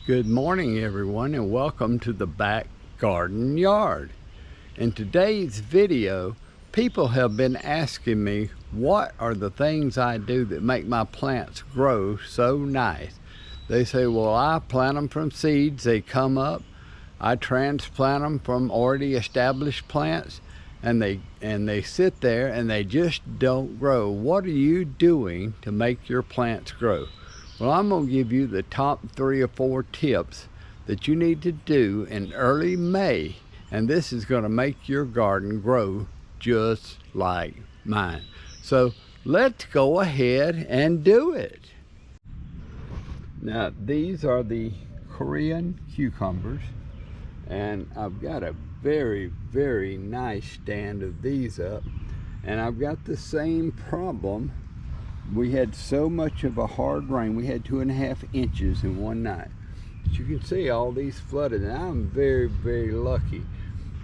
Good morning everyone, and welcome to the back garden yard. In today's video, people have been asking me what are the things I do that make my plants grow so nice. They say, well, I plant them from seeds, they come up. I transplant them from already established plants, and they sit there and they just don't grow. What are you doing to make your plants grow? Well, I'm going to give you the top 3 or 4 tips that you need to do in early May, and this is going to make your garden grow just like mine. So let's go ahead and do it. Now, these are the Korean cucumbers, and I've got a very nice stand of these up, and I've got the same problem. We had so much of a hard rain. We had 2.5 inches in one night. As you can see, all these flooded, and I'm very lucky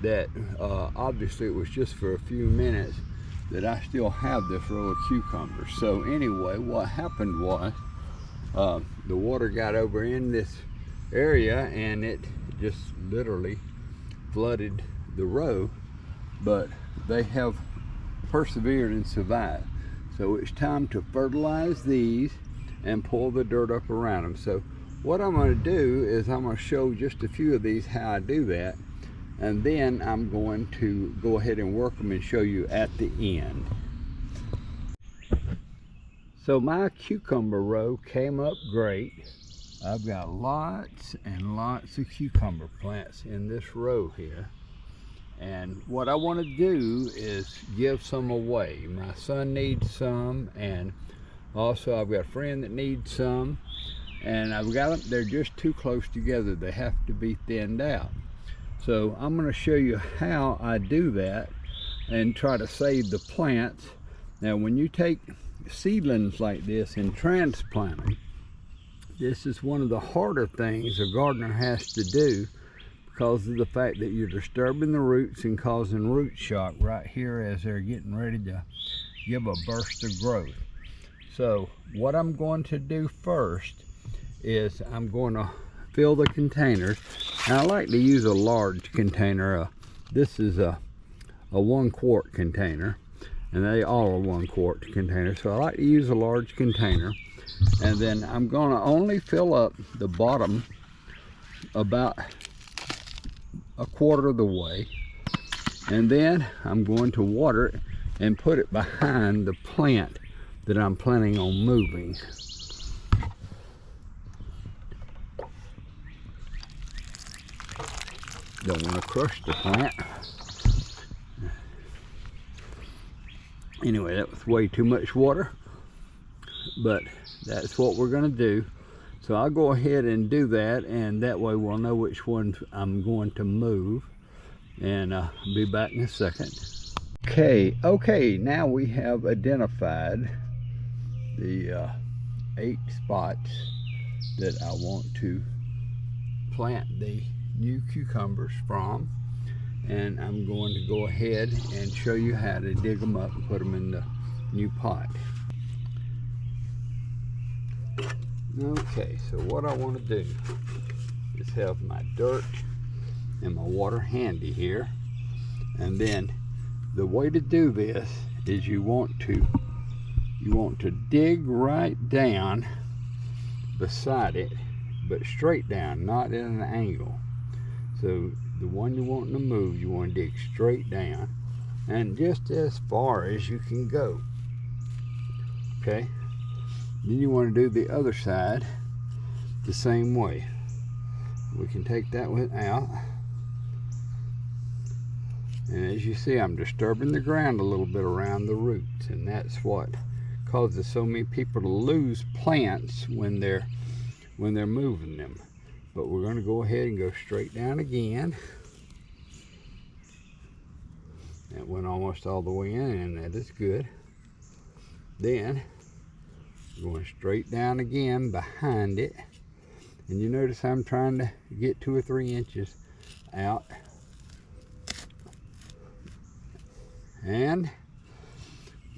that obviously it was just for a few minutes that I still have this row of cucumbers. So anyway, what happened was the water got over in this area and it just literally flooded the row, but they have persevered and survived. So it's time to fertilize these and pull the dirt up around them. So what I'm going to do is I'm going to show just a few of these how I do that, and then I'm going to go ahead and work them and show you at the end. So my cucumber row came up great. I've got lots and lots of cucumber plants in this row here. And what I want to do is give some away. My son needs some, and also I've got a friend that needs some, and I've got them, they're just too close together. They have to be thinned out. So I'm going to show you how I do that and try to save the plants. Now, when you take seedlings like this in transplanting, this is one of the harder things a gardener has to do, because of the fact that you're disturbing the roots and causing root shock right here as they're getting ready to give a burst of growth. So what I'm going to do first is I'm going to fill the containers. Now, I like to use a large container. This is a 1 quart container, and they all are 1 quart containers, so I like to use a large container. And then I'm going to only fill up the bottom about 1/4 of the way, and then I'm going to water it and put it behind the plant that I'm planning on moving. Don't want to crush the plant. Anyway, that was way too much water, but that's what we're going to do. So I'll go ahead and do that, and that way we'll know which ones I'm going to move, and I'll be back in a second. Okay, now we have identified the 8 spots that I want to plant the new cucumbers from, and I'm going to go ahead and show you how to dig them up and put them in the new pot. Okay, so what I want to do is have my dirt and my water handy here, and then the way to do this is you want to dig right down beside it, but straight down, not at an angle. So the one you want to move, you want to dig straight down and just as far as you can go. Okay, then you want to do the other side the same way. We can take that one out, and as you see, I'm disturbing the ground a little bit around the roots, and that's what causes so many people to lose plants when they're moving them. But we're going to go ahead and go straight down again. That went almost all the way in, and that is good. Then going straight down again behind it, and you notice I'm trying to get 2 or 3 inches out, and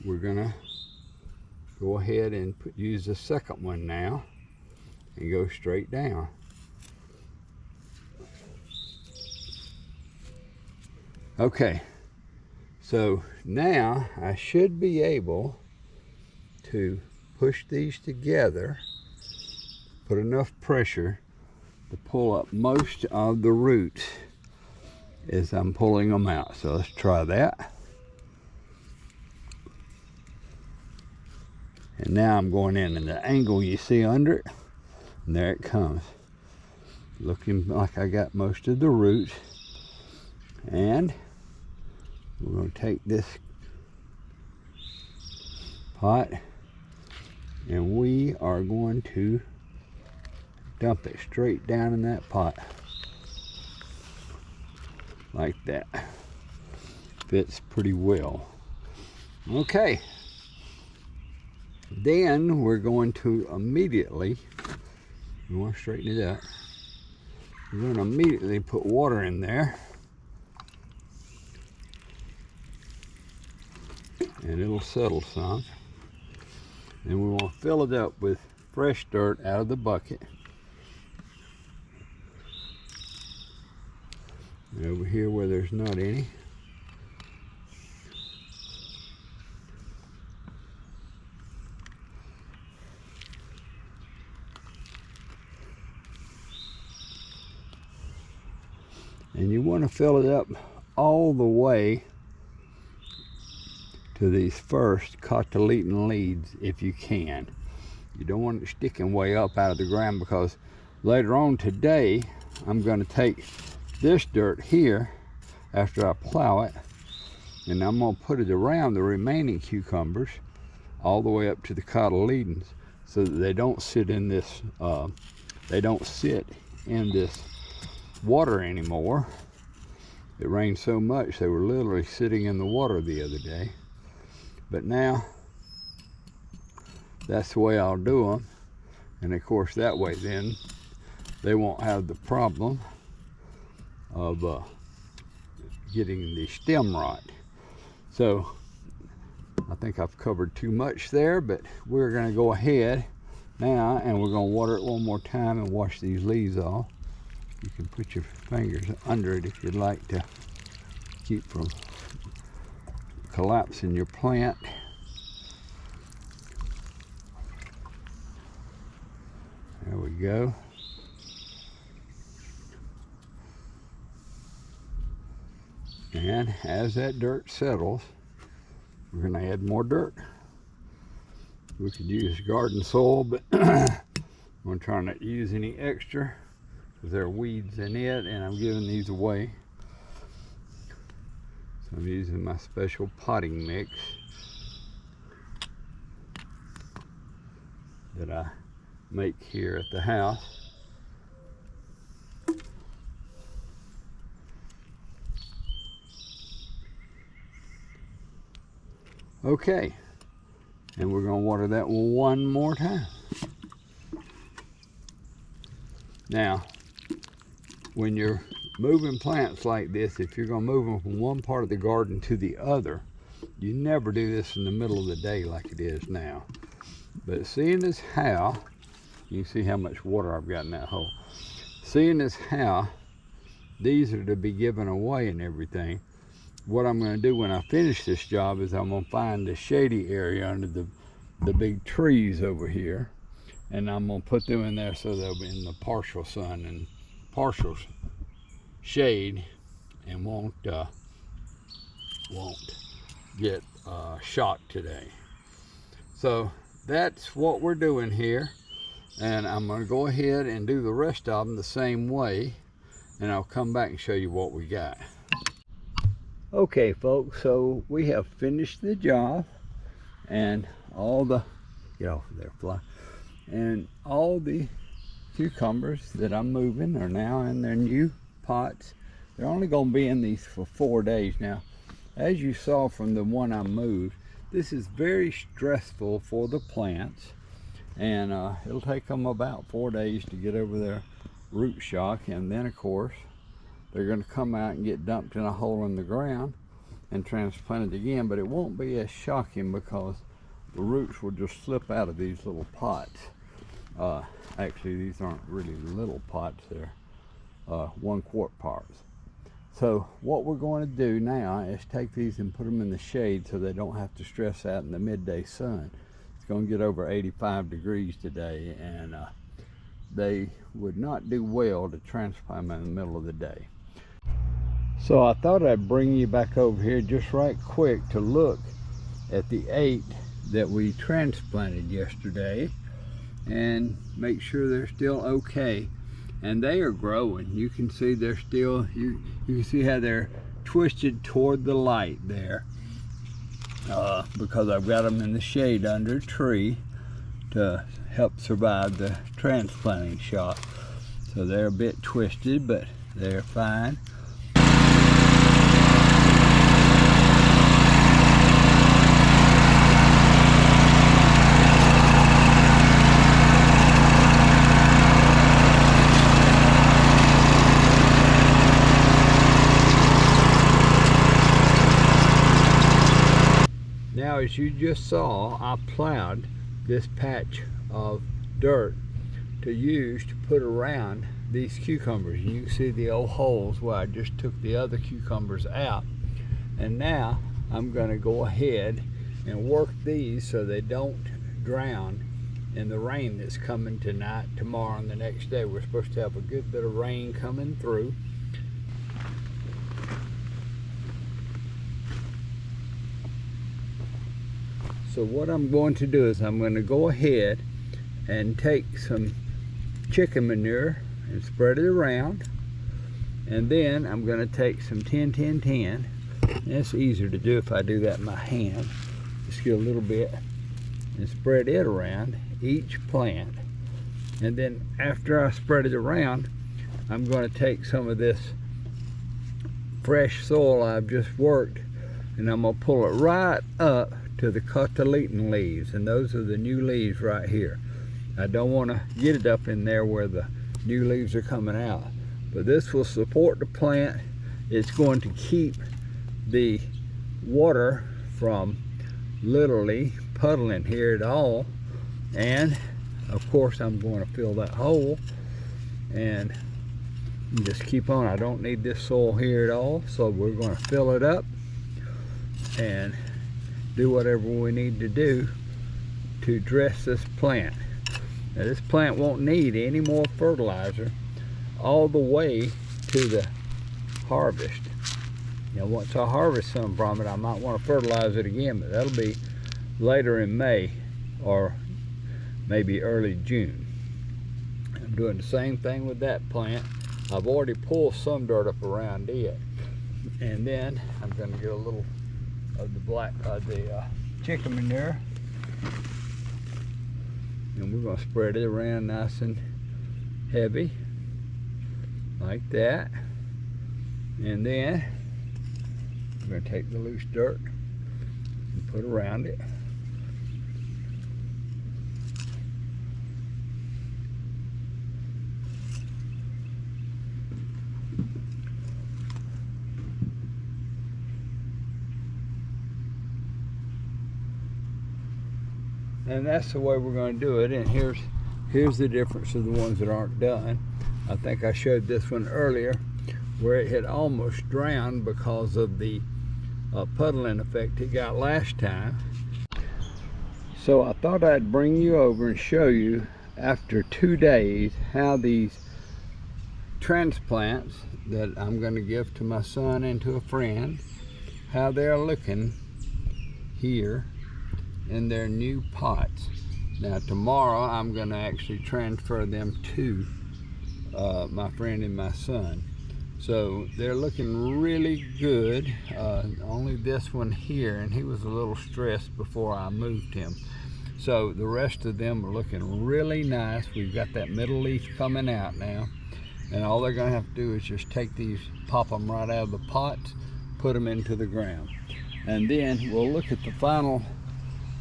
we're gonna go ahead and use the second one now and go straight down. Okay, so now I should be able to push these together, put enough pressure to pull up most of the roots as I'm pulling them out. So let's try that. And now I'm going in, and the angle you see under it, and there it comes. Looking like I got most of the roots. And we're going to take this pot and we are going to dump it straight down in that pot. Like that. Fits pretty well. Okay. Then we're going to immediately, we want to straighten it up, we're going to immediately put water in there, and it'll settle some. And we want to fill it up with fresh dirt out of the bucket. And over here where there's not any, and you want to fill it up all the way to these first cotyledon leads if you can. You don't want it sticking way up out of the ground, because later on today I'm going to take this dirt here after I plow it, and I'm going to put it around the remaining cucumbers all the way up to the cotyledons, so that they don't sit in this water anymore. It rained so much they were literally sitting in the water the other day. But now that's the way I'll do them, and of course that way then they won't have the problem of getting the stem rot. So I think I've covered too much there, but we're going to go ahead now and we're going to water it one more time and wash these leaves off. You can put your fingers under it if you'd like to keep from collapsing your plant. There we go. And as that dirt settles, we're going to add more dirt. We could use garden soil, but I'm going to try not to use any extra because there are weeds in it, and I'm giving these away. So I'm using my special potting mix that I make here at the house. Okay, and we're going to water that one more time. Now, when you're moving plants like this, if you're going to move them from one part of the garden to the other, you never do this in the middle of the day like it is now. But seeing as how, you can see how much water I've got in that hole. Seeing as how these are to be given away and everything, what I'm going to do when I finish this job is I'm going to find the shady area under the big trees over here, and I'm going to put them in there so they'll be in the partial sun and partial shade, and won't get shocked today. So that's what we're doing here, and I'm going to go ahead and do the rest of them the same way, and I'll come back and show you what we got. Okay folks, so we have finished the job, and all the, get off of there, fly, and all the cucumbers that I'm moving are now in their new pots. They're only going to be in these for 4 days. Now, as you saw from the one I moved, this is very stressful for the plants, and it'll take them about 4 days to get over their root shock, and then of course they're going to come out and get dumped in a hole in the ground and transplanted again. But it won't be as shocking because the roots will just slip out of these little pots. Actually, these aren't really little pots, they're 1 quart pots. So what we're going to do now is take these and put them in the shade so they don't have to stress out in the midday sun. It's going to get over 85 degrees today, and they would not do well to transplant them in the middle of the day. So I thought I'd bring you back over here just right quick to look at the 8 that we transplanted yesterday and make sure they're still okay. And they are growing. You can see they're still, you can see how they're twisted toward the light there, because I've got them in the shade under a tree to help survive the transplanting shot. So they're a bit twisted, but they're fine. Now, as you just saw, I plowed this patch of dirt to use to put around these cucumbers. You can see the old holes where I just took the other cucumbers out. And now I'm going to go ahead and work these so they don't drown in the rain that's coming tonight, tomorrow, and the next day. We're supposed to have a good bit of rain coming through. So what I'm going to do is I'm going to go ahead and take some chicken manure and spread it around, and then I'm going to take some 10-10-10. It's easier to do if I do that in my hand. Just get a little bit and spread it around each plant, and then after I spread it around, I'm going to take some of this fresh soil I've just worked, and I'm going to pull it right up to the cotyledon leaves, and those are the new leaves right here. I don't want to get it up in there where the new leaves are coming out, but this will support the plant. It's going to keep the water from literally puddling here at all, and of course I'm going to fill that hole and just keep on. I don't need this soil here at all, so we're going to fill it up and do whatever we need to do to dress this plant. Now, this plant won't need any more fertilizer all the way to the harvest. You know, once I harvest some from it, I might want to fertilize it again, but that'll be later in May or maybe early June. I'm doing the same thing with that plant. I've already pulled some dirt up around it, and then I'm going to get a little of the chicken manure, and we're going to spread it around nice and heavy like that, and then we're going to take the loose dirt and put around it. And that's the way we're going to do it. And here's the difference of the ones that aren't done. I think I showed this one earlier where it had almost drowned because of the puddling effect it got last time. So I thought I'd bring you over and show you after 2 days how these transplants that I'm going to give to my son and to a friend, how they're looking here in their new pots. Now tomorrow I'm going to actually transfer them to my friend and my son. So they're looking really good. Only this one here, and he was a little stressed before I moved him. So the rest of them are looking really nice. We've got that middle leaf coming out now, and all they're going to have to do is just take these, pop them right out of the pots, put them into the ground, and then we'll look at the final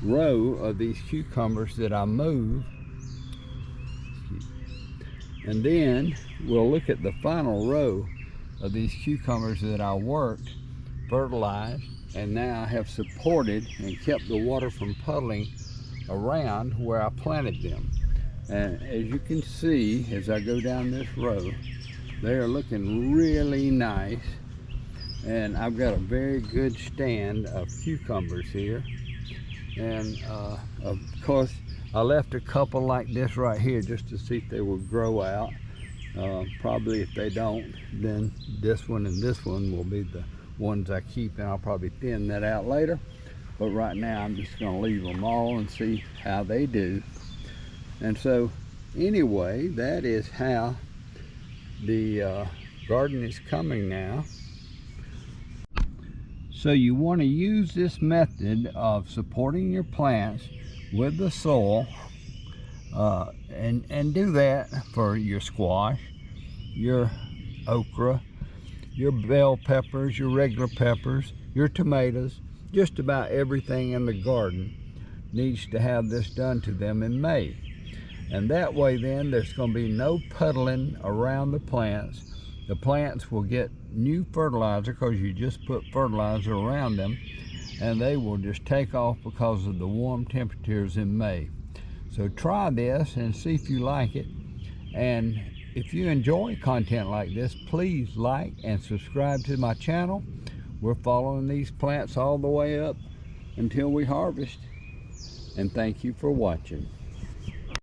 row of these cucumbers that I moved, and then we'll look at the final row of these cucumbers that I worked, fertilized, and now have supported and kept the water from puddling around where I planted them. And as you can see, as I go down this row, they are looking really nice. And I've got a very good stand of cucumbers here. And of course, I left a couple like this right here just to see if they will grow out. Probably if they don't, then this one and this one will be the ones I keep, and I'll probably thin that out later. But right now I'm just going to leave them all and see how they do. And so anyway, that is how the garden is coming now. So you want to use this method of supporting your plants with the soil, and do that for your squash, your okra, your bell peppers, your regular peppers, your tomatoes. Just about everything in the garden needs to have this done to them in May. And that way then there's going to be no puddling around the plants. The plants will get new fertilizer because you just put fertilizer around them, and they will just take off because of the warm temperatures in May. So try this and see if you like it. And if you enjoy content like this, please like and subscribe to my channel. We're following these plants all the way up until we harvest. And thank you for watching.